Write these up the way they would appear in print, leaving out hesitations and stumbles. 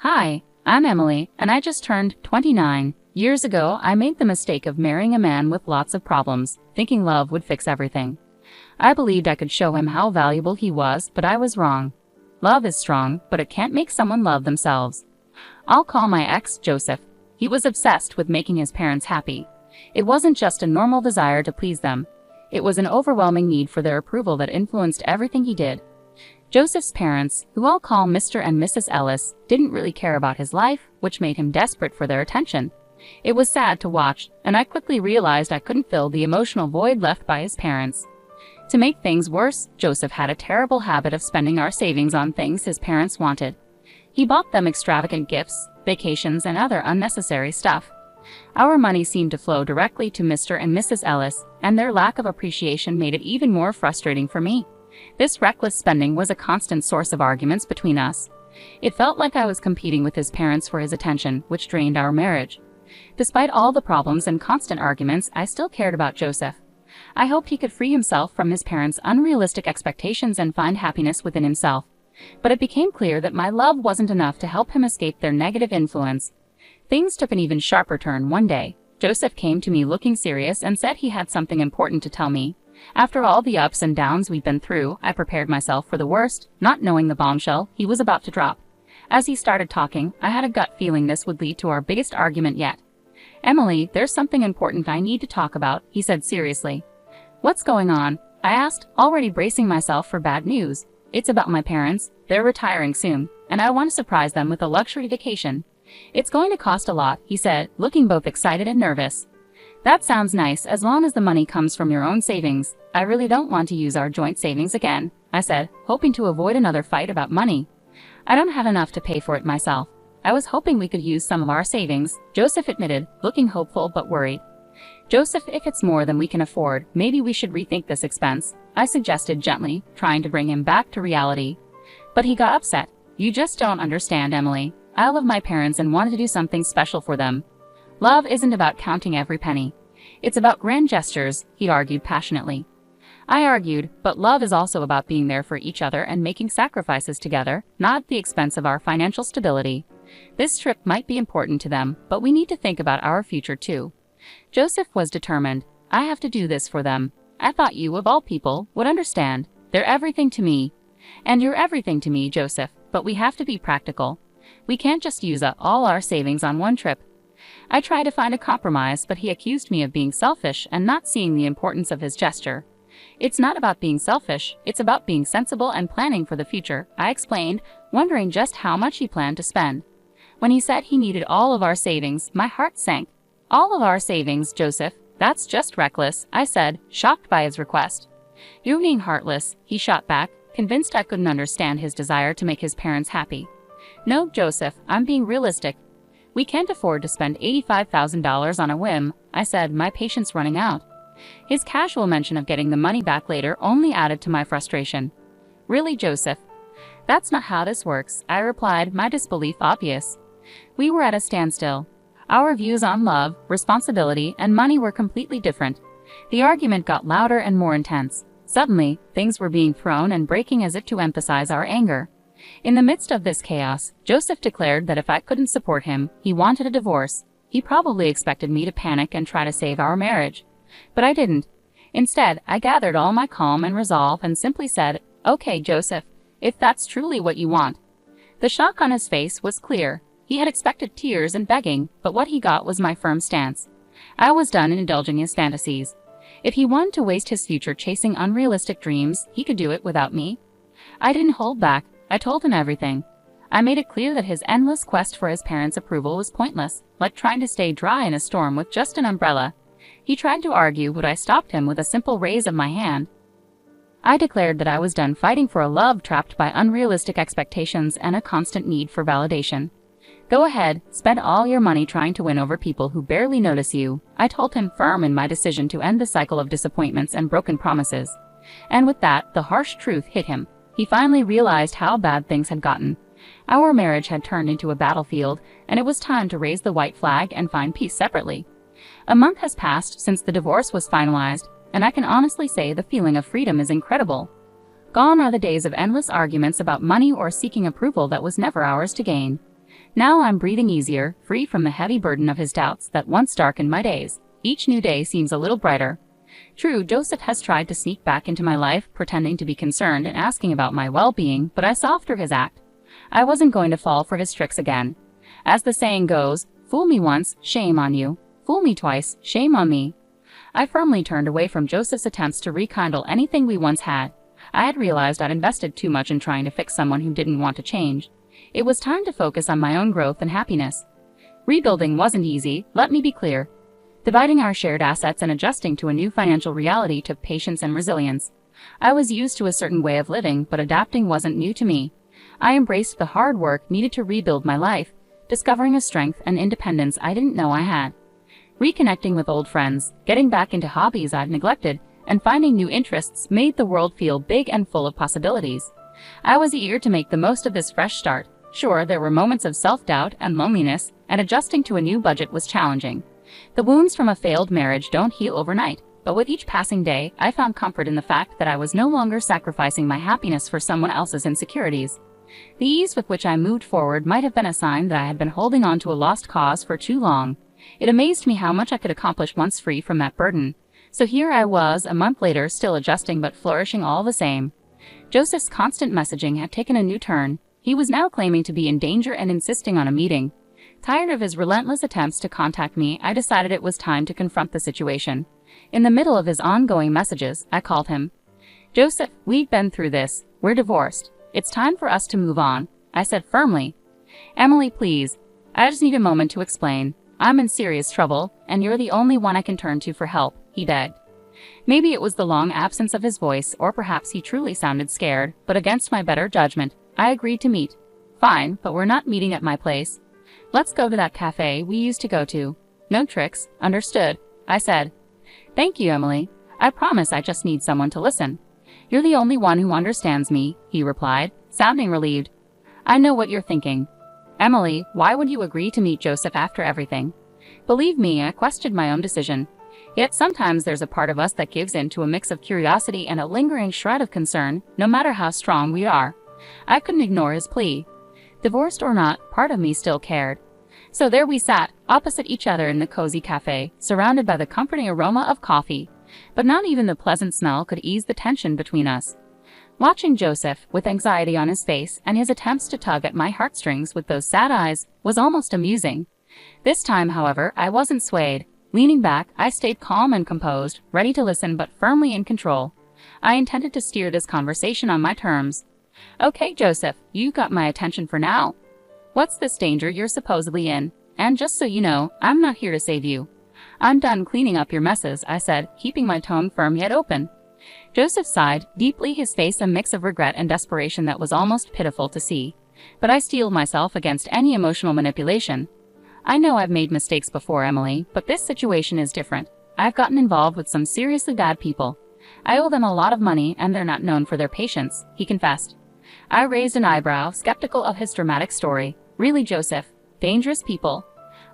Hi, I'm Emily, and I just turned 29. Years ago, I made the mistake of marrying a man with lots of problems, thinking love would fix everything. I believed I could show him how valuable he was, but I was wrong. Love is strong, but it can't make someone love themselves. I'll call my ex Joseph. He was obsessed with making his parents happy. It wasn't just a normal desire to please them. It was an overwhelming need for their approval that influenced everything he did. Joseph's parents, who I'll call Mr. and Mrs. Ellis, didn't really care about his life, which made him desperate for their attention. It was sad to watch, and I quickly realized I couldn't fill the emotional void left by his parents. To make things worse, Joseph had a terrible habit of spending our savings on things his parents wanted. He bought them extravagant gifts, vacations, and other unnecessary stuff. Our money seemed to flow directly to Mr. and Mrs. Ellis, and their lack of appreciation made it even more frustrating for me. This reckless spending was a constant source of arguments between us. It felt like I was competing with his parents for his attention, which drained our marriage. Despite all the problems and constant arguments, I still cared about Joseph. I hoped he could free himself from his parents' unrealistic expectations and find happiness within himself. But it became clear that my love wasn't enough to help him escape their negative influence. Things took an even sharper turn one day. Joseph came to me looking serious and said he had something important to tell me. After all the ups and downs we'd been through, I prepared myself for the worst, not knowing the bombshell he was about to drop. As he started talking, I had a gut feeling this would lead to our biggest argument yet. "Emily, there's something important I need to talk about," he said seriously. "What's going on?" I asked, already bracing myself for bad news. "It's about my parents. They're retiring soon, and I want to surprise them with a luxury vacation." "It's going to cost a lot," he said, looking both excited and nervous. "That sounds nice as long as the money comes from your own savings. I really don't want to use our joint savings again," I said, hoping to avoid another fight about money. "I don't have enough to pay for it myself. I was hoping we could use some of our savings," Joseph admitted, looking hopeful but worried. "Joseph, if it's more than we can afford, maybe we should rethink this expense," I suggested gently, trying to bring him back to reality. But he got upset. "You just don't understand, Emily. I love my parents and wanted to do something special for them. Love isn't about counting every penny. It's about grand gestures," he argued passionately. I argued, but love is also about being there for each other and making sacrifices together, not at the expense of our financial stability. This trip might be important to them, but we need to think about our future too. Joseph was determined. "I have to do this for them. I thought you, of all people, would understand. They're everything to me." "And you're everything to me, Joseph, but we have to be practical. We can't just use up all our savings on one trip." I tried to find a compromise, but he accused me of being selfish and not seeing the importance of his gesture. "It's not about being selfish, it's about being sensible and planning for the future," I explained, wondering just how much he planned to spend. When he said he needed all of our savings, my heart sank. "All of our savings, Joseph? That's just reckless," I said, shocked by his request. "You're being heartless," he shot back, convinced I couldn't understand his desire to make his parents happy. "No, Joseph, I'm being realistic. We can't afford to spend $85,000 on a whim," I said, my patience running out. His casual mention of getting the money back later only added to my frustration. "Really, Joseph? That's not how this works," I replied, my disbelief obvious. We were at a standstill. Our views on love, responsibility, and money were completely different. The argument got louder and more intense. Suddenly, things were being thrown and breaking as if to emphasize our anger. In the midst of this chaos, Joseph declared that if I couldn't support him, he wanted a divorce. He probably expected me to panic and try to save our marriage. But I didn't. Instead, I gathered all my calm and resolve and simply said, "Okay, Joseph, if that's truly what you want." The shock on his face was clear. He had expected tears and begging, but what he got was my firm stance. I was done indulging his fantasies. If he wanted to waste his future chasing unrealistic dreams, he could do it without me. I didn't hold back. I told him everything. I made it clear that his endless quest for his parents' approval was pointless, like trying to stay dry in a storm with just an umbrella. He tried to argue, but I stopped him with a simple raise of my hand. I declared that I was done fighting for a love trapped by unrealistic expectations and a constant need for validation. "Go ahead, spend all your money trying to win over people who barely notice you," I told him, firm in my decision to end the cycle of disappointments and broken promises. And with that, the harsh truth hit him. He finally realized how bad things had gotten. Our marriage had turned into a battlefield, and it was time to raise the white flag and find peace separately. A month has passed since the divorce was finalized, and I can honestly say the feeling of freedom is incredible. Gone are the days of endless arguments about money or seeking approval that was never ours to gain. Now I'm breathing easier, free from the heavy burden of his doubts that once darkened my days. Each new day seems a little brighter. True, Joseph has tried to sneak back into my life, pretending to be concerned and asking about my well-being, but I saw through his act. I wasn't going to fall for his tricks again. As the saying goes, fool me once, shame on you. Fool me twice, shame on me. I firmly turned away from Joseph's attempts to rekindle anything we once had. I had realized I'd invested too much in trying to fix someone who didn't want to change. It was time to focus on my own growth and happiness. Rebuilding wasn't easy, let me be clear. Dividing our shared assets and adjusting to a new financial reality took patience and resilience. I was used to a certain way of living, but adapting wasn't new to me. I embraced the hard work needed to rebuild my life, discovering a strength and independence I didn't know I had. Reconnecting with old friends, getting back into hobbies I'd neglected, and finding new interests made the world feel big and full of possibilities. I was eager to make the most of this fresh start. Sure, there were moments of self-doubt and loneliness, and adjusting to a new budget was challenging. The wounds from a failed marriage don't heal overnight, but with each passing day, I found comfort in the fact that I was no longer sacrificing my happiness for someone else's insecurities. The ease with which I moved forward might have been a sign that I had been holding on to a lost cause for too long. It amazed me how much I could accomplish once free from that burden. So here I was, a month later, still adjusting but flourishing all the same. Joseph's constant messaging had taken a new turn. He was now claiming to be in danger and insisting on a meeting. Tired of his relentless attempts to contact me, I decided it was time to confront the situation. In the middle of his ongoing messages, I called him. "Joseph, we've been through this. We're divorced. It's time for us to move on," I said firmly. "Emily, please. I just need a moment to explain. I'm in serious trouble, and you're the only one I can turn to for help," he begged. Maybe it was the long absence of his voice, or perhaps he truly sounded scared, but against my better judgment, I agreed to meet. "Fine, but we're not meeting at my place. Let's go to that cafe we used to go to. No tricks, understood," I said. "Thank you, Emily. I promise I just need someone to listen." "You're the only one who understands me," he replied, sounding relieved. "I know what you're thinking. Emily, why would you agree to meet Joseph after everything?" Believe me, I questioned my own decision. Yet sometimes there's a part of us that gives in to a mix of curiosity and a lingering shred of concern, no matter how strong we are. I couldn't ignore his plea. Divorced or not, part of me still cared. So there we sat, opposite each other in the cozy cafe, surrounded by the comforting aroma of coffee. But not even the pleasant smell could ease the tension between us. Watching Joseph, with anxiety on his face and his attempts to tug at my heartstrings with those sad eyes, was almost amusing. This time, however, I wasn't swayed. Leaning back, I stayed calm and composed, ready to listen but firmly in control. I intended to steer this conversation on my terms. "Okay, Joseph, you got my attention for now. What's this danger you're supposedly in? And just so you know, I'm not here to save you. I'm done cleaning up your messes," I said, keeping my tone firm yet open. Joseph sighed, deeply, his face a mix of regret and desperation that was almost pitiful to see. But I steeled myself against any emotional manipulation. "I know I've made mistakes before, Emily, but this situation is different. I've gotten involved with some seriously bad people. I owe them a lot of money and they're not known for their patience," he confessed. I raised an eyebrow, skeptical of his dramatic story. "Really, Joseph? Dangerous people?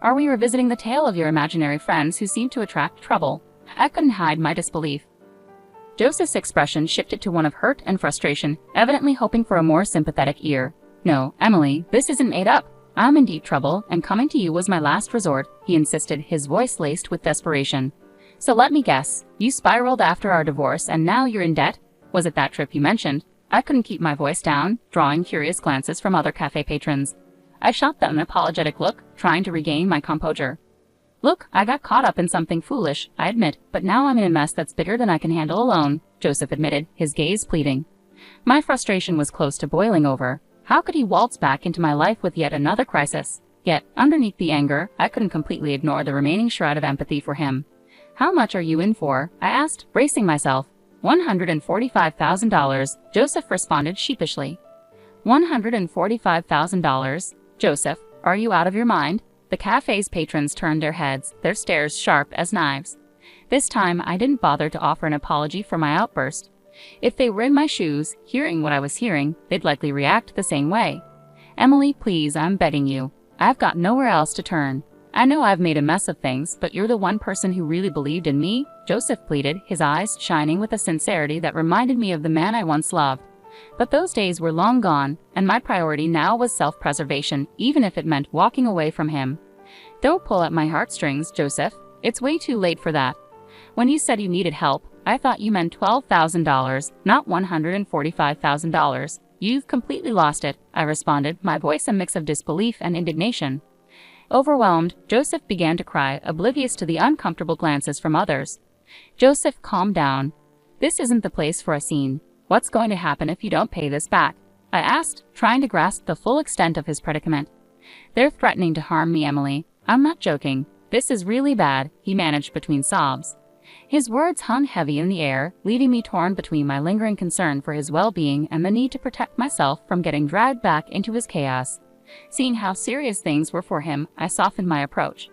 Are we revisiting the tale of your imaginary friends who seem to attract trouble?" I couldn't hide my disbelief. Joseph's expression shifted to one of hurt and frustration, evidently hoping for a more sympathetic ear. "No, Emily, this isn't made up. I'm in deep trouble, and coming to you was my last resort," he insisted, his voice laced with desperation. "So let me guess, you spiraled after our divorce and now you're in debt? Was it that trip you mentioned?" I couldn't keep my voice down, drawing curious glances from other cafe patrons. I shot them an apologetic look, trying to regain my composure. "Look, I got caught up in something foolish, I admit, but now I'm in a mess that's bigger than I can handle alone," Joseph admitted, his gaze pleading. My frustration was close to boiling over. How could he waltz back into my life with yet another crisis? Yet, underneath the anger, I couldn't completely ignore the remaining shred of empathy for him. "How much are you in for?" I asked, bracing myself. $145,000, Joseph responded sheepishly. $145,000? Joseph, are you out of your mind? The cafe's patrons turned their heads, their stares sharp as knives. This time, I didn't bother to offer an apology for my outburst. If they were in my shoes, hearing what I was hearing, they'd likely react the same way. "Emily, please, I'm begging you. I've got nowhere else to turn. I know I've made a mess of things, but you're the one person who really believed in me," Joseph pleaded, his eyes shining with a sincerity that reminded me of the man I once loved. But those days were long gone, and my priority now was self-preservation, even if it meant walking away from him. Don't pull at my heartstrings, Joseph. It's way too late for that. When you said you needed help, I thought you meant $12,000, not $145,000. You've completely lost it, I responded, my voice a mix of disbelief and indignation. Overwhelmed, Joseph began to cry, oblivious to the uncomfortable glances from others. Joseph, calm down. This isn't the place for a scene. What's going to happen if you don't pay this back? I asked, trying to grasp the full extent of his predicament. They're threatening to harm me, Emily. I'm not joking. This is really bad, he managed between sobs. His words hung heavy in the air, leaving me torn between my lingering concern for his well-being and the need to protect myself from getting dragged back into his chaos. Seeing how serious things were for him, I softened my approach.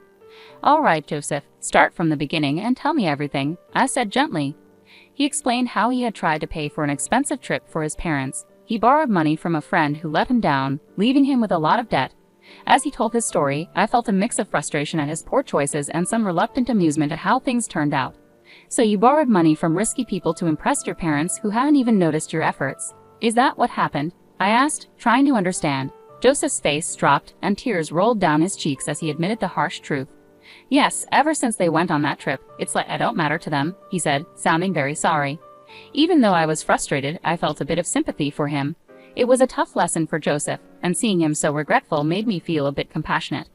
All right, Joseph, start from the beginning and tell me everything, I said gently. He explained how he had tried to pay for an expensive trip for his parents. He borrowed money from a friend who let him down, leaving him with a lot of debt. As he told his story, I felt a mix of frustration at his poor choices and some reluctant amusement at how things turned out. So you borrowed money from risky people to impress your parents who hadn't even noticed your efforts. Is that what happened? I asked, trying to understand. Joseph's face dropped and tears rolled down his cheeks as he admitted the harsh truth. Yes, ever since they went on that trip, it's like I don't matter to them, he said, sounding very sorry. Even though I was frustrated, I felt a bit of sympathy for him. It was a tough lesson for Joseph, and seeing him so regretful made me feel a bit compassionate.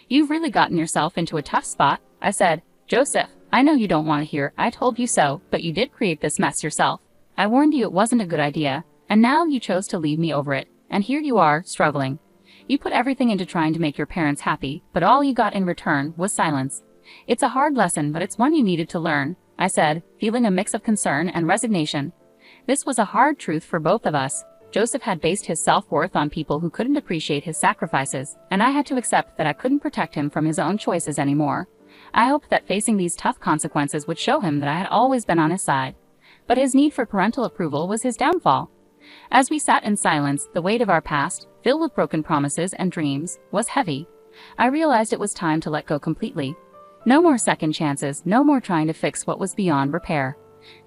You've really gotten yourself into a tough spot, I said. Joseph, I know you don't want to hear I told you so, but you did create this mess yourself. I warned you it wasn't a good idea, and now you chose to leave me over it, and here you are, struggling. You put everything into trying to make your parents happy, but all you got in return was silence. It's a hard lesson, but it's one you needed to learn, I said, feeling a mix of concern and resignation. This was a hard truth for both of us. Joseph had based his self-worth on people who couldn't appreciate his sacrifices, and I had to accept that I couldn't protect him from his own choices anymore. I hoped that facing these tough consequences would show him that I had always been on his side. But his need for parental approval was his downfall. As we sat in silence, the weight of our past, filled with broken promises and dreams, was heavy. I realized it was time to let go completely. No more second chances, no more trying to fix what was beyond repair.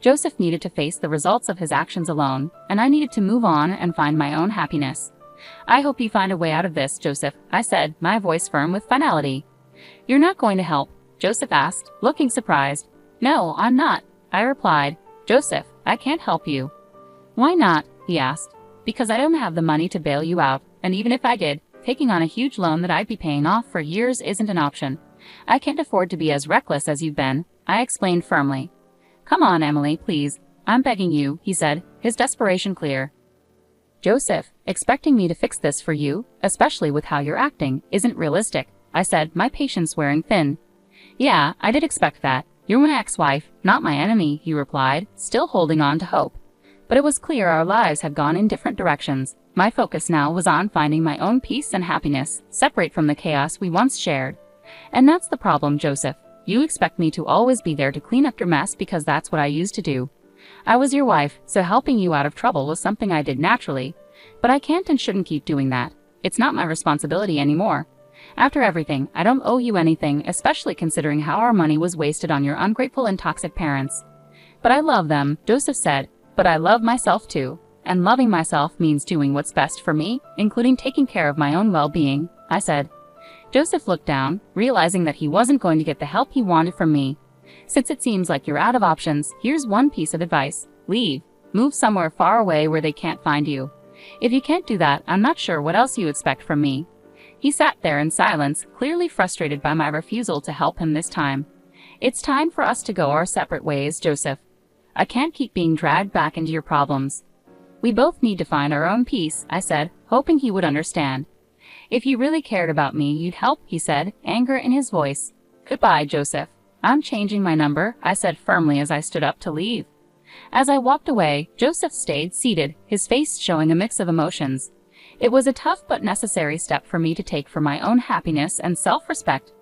Joseph needed to face the results of his actions alone, and I needed to move on and find my own happiness. I hope you find a way out of this, Joseph, I said, my voice firm with finality. You're not going to help? Joseph asked, looking surprised. No, I'm not, I replied. Joseph, I can't help you. Why not? He asked. Because I don't have the money to bail you out, and even if I did, taking on a huge loan that I'd be paying off for years isn't an option. I can't afford to be as reckless as you've been, I explained firmly. Come on, Emily, please. I'm begging you, he said, his desperation clear. Joseph, expecting me to fix this for you, especially with how you're acting, isn't realistic, I said, my patience wearing thin. Yeah, I did expect that. You're my ex-wife, not my enemy, he replied, still holding on to hope. But it was clear our lives had gone in different directions. My focus now was on finding my own peace and happiness, separate from the chaos we once shared. And that's the problem, Joseph. You expect me to always be there to clean up your mess because that's what I used to do. I was your wife, so helping you out of trouble was something I did naturally. But I can't and shouldn't keep doing that. It's not my responsibility anymore. After everything, I don't owe you anything, especially considering how our money was wasted on your ungrateful and toxic parents. But I love them, Joseph said. But I love myself too. And loving myself means doing what's best for me, including taking care of my own well-being, I said. Joseph looked down, realizing that he wasn't going to get the help he wanted from me. Since it seems like you're out of options, here's one piece of advice. Leave. Move somewhere far away where they can't find you. If you can't do that, I'm not sure what else you expect from me. He sat there in silence, clearly frustrated by my refusal to help him this time. It's time for us to go our separate ways, Joseph. I can't keep being dragged back into your problems. We both need to find our own peace, I said, hoping he would understand. If you really cared about me, you'd help, he said, anger in his voice. Goodbye, Joseph. I'm changing my number, I said firmly as I stood up to leave. As I walked away, Joseph stayed seated, his face showing a mix of emotions. It was a tough but necessary step for me to take for my own happiness and self-respect.